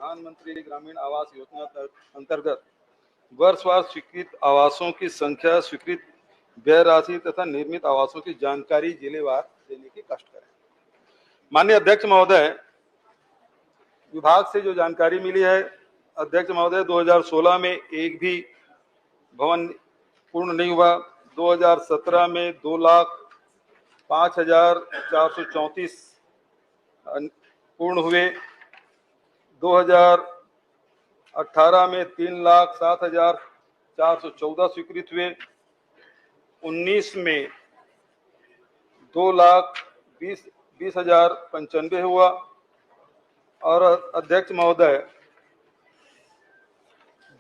प्रधानमंत्री ग्रामीण आवास योजना अंतर्गत वर्षवार स्वीकृत आवासों की संख्या, स्वीकृत व्यय राशि तथा निर्मित आवासों की जानकारी जिलेवार देने की कष्ट करें। माननीय अध्यक्ष महोदय, विभाग से जो जानकारी मिली है, अध्यक्ष महोदय, 2016 में एक भी भवन पूर्ण नहीं हुआ। 2017 में 2,05,434 पूर्ण हुए। 2018 में 3,07,414 स्वीकृत हुए। 19 में 2,20,95 हुआ। और अध्यक्ष महोदय,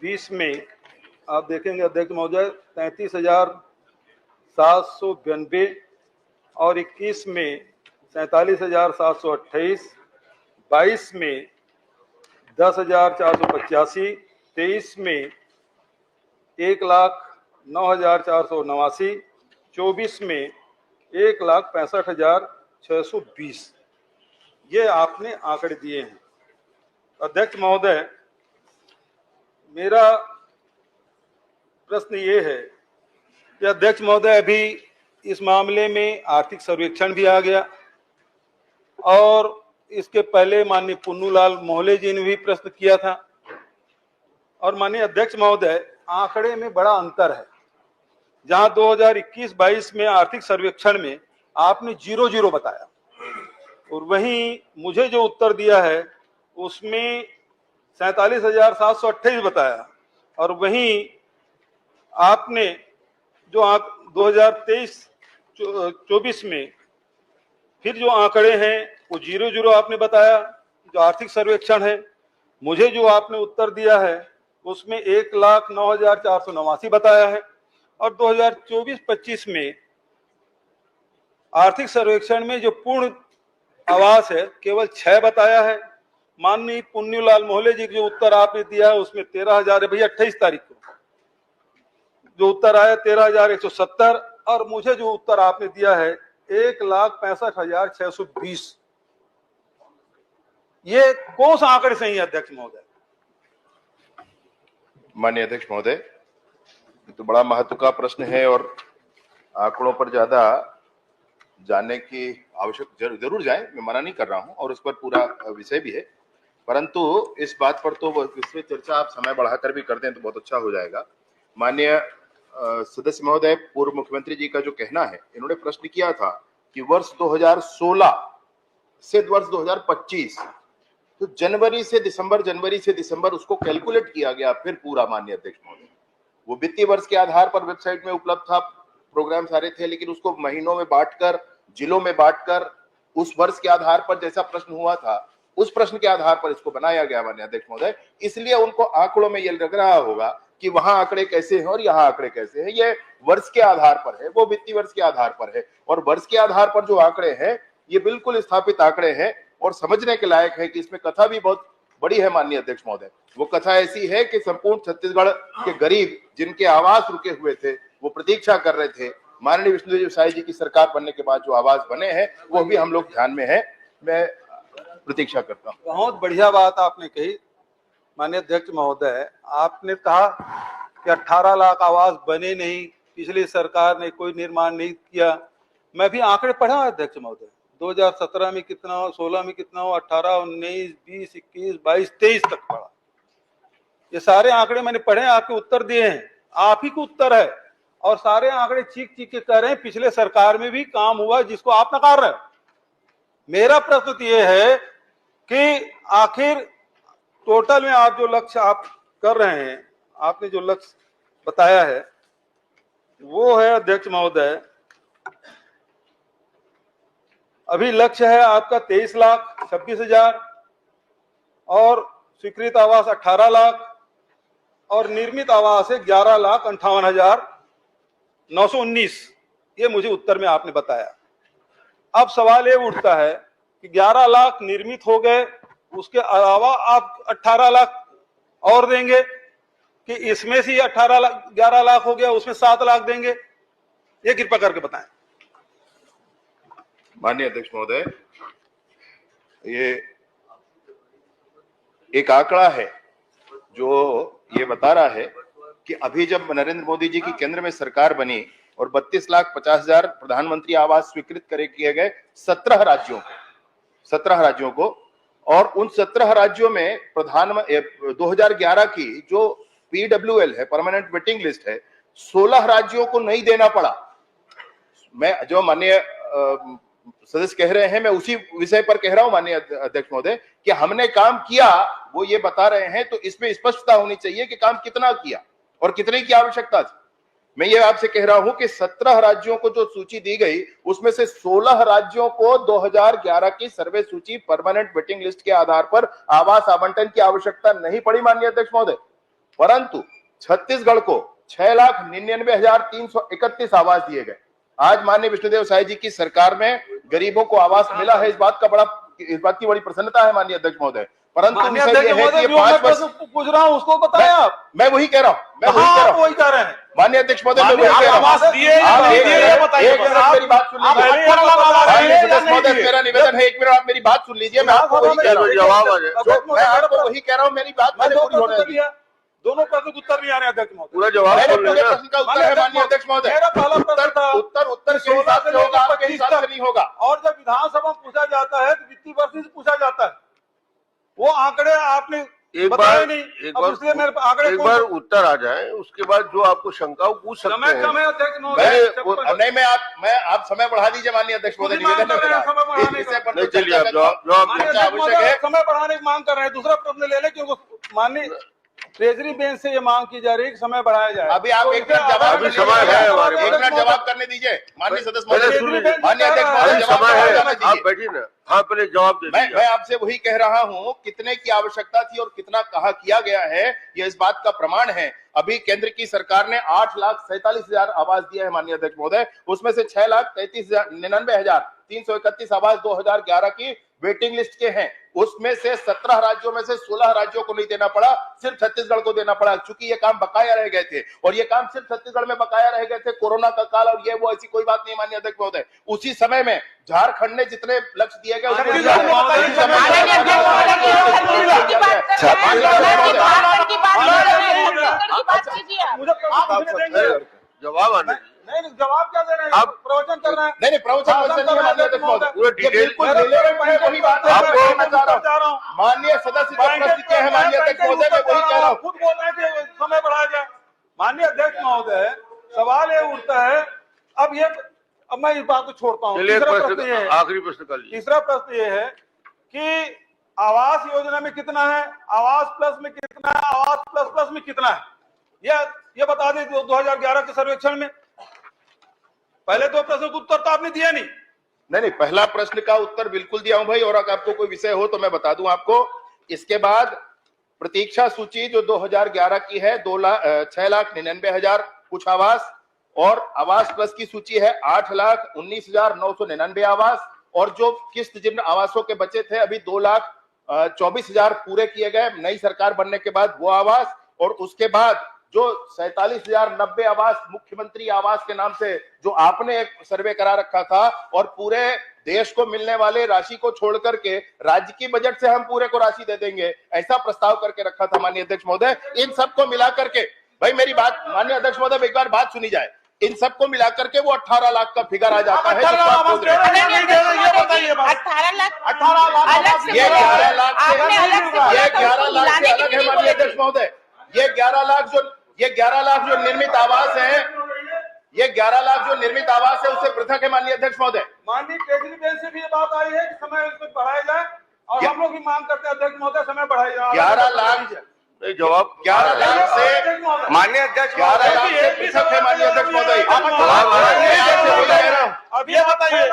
20 में आप देखेंगे अध्यक्ष महोदय 33,792 और 21 में 47,728, 22 में 10,485, 23 में 1,09,489, 24 में 1,65,620 ये आपने आंकड़े दिए हैं। अध्यक्ष महोदय, मेरा प्रश्न ये है कि अध्यक्ष महोदय, अभी इस मामले में आर्थिक सर्वेक्षण भी आ गया और इसके पहले माननीय पुन्नूलाल मोहले जी ने भी प्रश्न किया था। और माननीय अध्यक्ष महोदय, आंकड़े में बड़ा अंतर है। जहां 2021-22 में आर्थिक सर्वेक्षण में आपने 0 बताया और वहीं मुझे जो उत्तर दिया है उसमें 47,728 बताया। और वहीं आपने जो 2023-24 में फिर जो आंकड़े हैं वो 0 आपने बताया, जो आर्थिक सर्वेक्षण है। मुझे जो आपने उत्तर दिया है उसमें 1,09,489 बताया है। और 2024-25 में आर्थिक सर्वेक्षण में जो पूर्ण आवास है केवल 6 बताया है। माननीय पुन्नूलाल मोहले जी जो उत्तर आपने दिया है उसमें 13,000 भैया 28 तारीख को जो उत्तर आया 13,170 और मुझे जो उत्तर आपने दिया है 1,65,620। ये कौन सा आंकड़े सही है अध्यक्ष महोदय? माननीय अध्यक्ष महोदय, तो बड़ा महत्व का प्रश्न है और आंकड़ों पर ज्यादा जानने की आवश्यक जरूर जाए, मैं मना नहीं कर रहा हूं और उस पर पूरा विषय भी है, परंतु इस बात पर तो इसमें चर्चा आप समय बढ़ाकर भी कर दें तो बहुत अच्छा हो जाएगा। माननीय सदस्य महोदय, पूर्व मुख्यमंत्री जी का जो कहना है, इन्होंने प्रश्न किया था कि वर्ष 2016 से वर्ष 2025 तो जनवरी से दिसंबर उसको कैलकुलेट किया गया फिर पूरा। माननीय अध्यक्ष महोदय, वो वित्तीय वर्ष के आधार पर वेबसाइट में उपलब्ध था, प्रोग्राम सारे थे, लेकिन उसको महीनों में बांटकर, जिलों में बांटकर उस वर्ष के आधार पर जैसा प्रश्न हुआ था उस प्रश्न के आधार पर इसको बनाया गया। माननीय अध्यक्ष महोदय, इसलिए उनको आंकड़ों में ये लग रहा होगा कि वहां आंकड़े कैसे हैं और यहाँ आंकड़े कैसे हैं। ये वर्ष के आधार पर है, वो वित्तीय वर्ष के आधार पर है और वर्ष के आधार पर जो आंकड़े हैं ये बिल्कुल स्थापित आंकड़े हैं और समझने के लायक है कि इसमें कथा भी बहुत बड़ी है। माननीय अध्यक्ष महोदय, वो कथा ऐसी है कि संपूर्ण छत्तीसगढ़ के गरीब जिनके आवास रुके हुए थे, वो प्रतीक्षा कर रहे थे, माननीय विष्णुदेव साय जी की सरकार बनने के बाद जो आवास बने हैं वो भी हम लोग ध्यान में है। मैं प्रतीक्षा करता हूँ। बहुत बढ़िया बात आपने कही माननीय अध्यक्ष महोदय। आपने कहा कि 18 लाख आवास बने नहीं, पिछली सरकार ने कोई निर्माण नहीं किया। मैं भी आंकड़े पढ़ा अध्यक्ष महोदय, 2017 में कितना हो, 16 में कितना हो, 18, 19, 20, 21, 22, 23 तक पढ़ा। ये सारे आंकड़े मैंने पढ़े, आपके उत्तर दिए हैं, आप ही को उत्तर है और सारे आंकड़े चीख चीख के कह रहे हैं पिछले सरकार में भी काम हुआ जिसको आप नकार रहे हो। मेरा प्रश्न तो ये है कि आखिर टोटल में आप जो लक्ष्य आप कर रहे हैं, आपने जो लक्ष्य बताया है वो है अध्यक्ष महोदय, अभी लक्ष्य है आपका 23,26,000 और स्वीकृत आवास 18 लाख और निर्मित आवास है 11,58,919। ये मुझे उत्तर में आपने बताया। अब सवाल ये उठता है कि 11 लाख निर्मित हो गए, उसके अलावा आप 18 लाख और देंगे कि इसमें से 11 लाख हो गया, उसमें 7 लाख देंगे? ये कृपा करके बताएं। माननीय अध्यक्ष महोदय, ये एक आंकड़ा है जो ये बता रहा है कि अभी जब नरेंद्र मोदी जी की केंद्र में सरकार बनी और 32,50,000 प्रधानमंत्री आवास स्वीकृत किए गए 17 राज्यों को, और उन 17 राज्यों में 2011 की जो PWL है, परमानेंट वेटिंग लिस्ट है, 16 राज्यों को नहीं देना पड़ा। मैं जो माननीय सदस्य कह रहे हैं, मैं उसी विषय पर कह रहा हूं माननीय अध्यक्ष महोदय, कि हमने काम किया वो ये बता रहे हैं, तो इसमें स्पष्टता होनी चाहिए कि काम कितना किया और कितने की आवश्यकता थी। मैं ये आपसे कह रहा हूं कि 17 राज्यों को जो सूची दी गई, उसमें से 16 राज्यों को 2011 की सर्वे सूची परमानेंट वेटिंग लिस्ट के आधार पर आवास आवंटन की आवश्यकता नहीं पड़ी माननीय अध्यक्ष महोदय, परंतु छत्तीसगढ़ को 6,99,331 आवास दिए गए। आज माननीय विष्णुदेव साय जी की सरकार में गरीबों को आवास मिला है, इस बात की बड़ी प्रसन्नता है माननीय अध्यक्ष महोदय। परंतु माननीय अध्यक्ष महोदय, जो मैं प्रश्न पूछ रहा हूं उसको बताएं आप। मैं वही कह रहा हूं, वही कह रहे हैं माननीय अध्यक्ष महोदय, मैं वही कह रहा हूं। मेरी बात सुन लीजिए, मेरा निवेदन है, 1 मिनट आप मेरी बात सुन लीजिए। मैं आपको वही कह रहा हूँ, मैं आपको वही कह रहा हूँ, मेरी बात मैंने पूरी होने दी। दोनों प्रश्न उत्तर नहीं आ रहे अध्यक्ष महोदय। पूरा जवाब पूरे प्रश्न का उत्तर है माननीय अध्यक्ष महोदय। मेरा पहला प्रश्न था उत्तर के हिसाब से होगा, आपके हिसाब से नहीं होगा। और जब विधानसभा में पूछा जाता है तो वित्तीय वर्ष से पूछा जाता है, वो आंकड़े आपने एक बार आंकड़े उत्तर आ जाए, उसके बाद जो आपको शंका हो पूछ सकते हैं। समय अध्यक्ष महोदय, नहीं, मैं आप समय बढ़ा दीजिए माननीय अध्यक्ष महोदय, निवेदन है मेरा। चलिए आप जवाब आवश्यक है, समय बढ़ाने की मांग कर रहे हैं। दूसरा प्रश्न ले लें, क्योंकि माननीय ट्रेजरी बेंच से ये मांग की जा रही है कि समय बढ़ाया जाए। अभी आप एक मिनट जवाब, अभी समय है हमारे पास, 1 मिनट जवाब करने दीजिए माननीय सदस्य महोदय, माननीय अध्यक्ष महोदय, समय है, आप बैठिए ना। हाँ, पहले जवाब दे दीजिए। मैं आपसे वही कह रहा हूं, कितने की आवश्यकता थी और कितना कहा किया गया है, ये इस बात का प्रमाण है। अभी केंद्र की सरकार ने 8,47,000 आवास दिए हैं माननीय अध्यक्ष महोदय, उसमें से 6,99,331 आवास 2011 की वेटिंग लिस्ट के हैं। उसमें से 17 राज्यों में से 16 राज्यों को नहीं देना पड़ा, सिर्फ छत्तीसगढ़ को देना पड़ा, क्योंकि ये काम बकाया रह गए थे, और ये काम सिर्फ छत्तीसगढ़ में बकाया रह गए थे। कोरोना का काल और ये वो, ऐसी कोई बात नहीं माननीय अध्यक्ष महोदय। उसी समय में झारखंड ने जितने लक्ष्य दिए गए जवाब आने नहीं, जवाब क्या दे रहे हैं? आप प्रवचन कर रहे हैं। नहीं, प्रवचन नहीं है माननीय अध्यक्ष महोदय, पूरा डिटेल बिल्कुल वही बात है। माननीय सदस्य जो प्रश्न किए हैं माननीय अध्यक्ष महोदय, मैं वही कह रहा हूँ। खुद बोल रहे हैं कि समय बढ़ाया जाए। माननीय अध्यक्ष महोदय, सवाल ये उठता है, अब मैं इस बात को छोड़ता हूँ। आखिरी प्रश्न कर लीजिए। तीसरा प्रश्न ये है कि आवास योजना में कितना है, आवास प्लस में कितना है, आवास प्लस प्लस में कितना है, ये बता दें 2011 के सर्वेक्षण में। पहले दो प्रश्न का उत्तर तो आपने दिया नहीं। नहीं, पहला प्रश्न का उत्तर बिल्कुल दिया हूं भाई, और अगर आपको कोई विषय हो तो मैं बता दूं आपको। इसके बाद प्रतीक्षा सूची जो 2011 की है 6,99,000 कुछ आवास, और आवास प्लस की सूची है 8,19,999 आवास, और जो किस्त जिन आवासों के बचे थे अभी 2,24,000 पूरे किए गए नई सरकार बनने के बाद वो आवास, और उसके बाद जो 47,090 आवास मुख्यमंत्री आवास के नाम से जो आपने एक सर्वे करा रखा था, और पूरे देश को मिलने वाले राशि को छोड़ करके राज्य की बजट से हम पूरे को राशि दे देंगे, ऐसा प्रस्ताव करके रखा था माननीय अध्यक्ष महोदय। इन सबको मिलाकर के, भाई मेरी बात माननीय अध्यक्ष महोदय, एक बार बात सुनी जाए, इन सबको मिलाकर के वो 18 लाख का फिगर आ जाता है। ये 11 लाख से अलग है माननीय अध्यक्ष महोदय। ये 11 लाख जो निर्मित आवास है, ये 11 लाख जो निर्मित आवास है उससे पृथक है माननीय अध्यक्ष महोदय। माननीय ट्रेजरी बेंच से भी ये बात आई है कि समय उसमें बढ़ाया जाए, और हम लोग भी मांग करते हैं अध्यक्ष महोदय समय बढ़ाया जाए। 11 लाख जवाब 11 लाख से माननीय अध्यक्ष 11 लाख से पृथक है माननीय अध्यक्ष महोदय। अब ये बताइए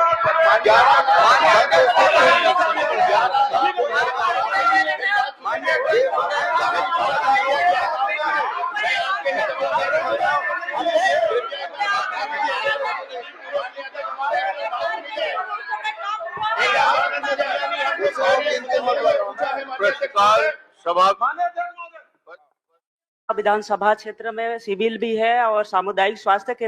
11 सभा विधानसभा क्षेत्र में सिविल भी है और सामुदायिक स्वास्थ्य केंद्र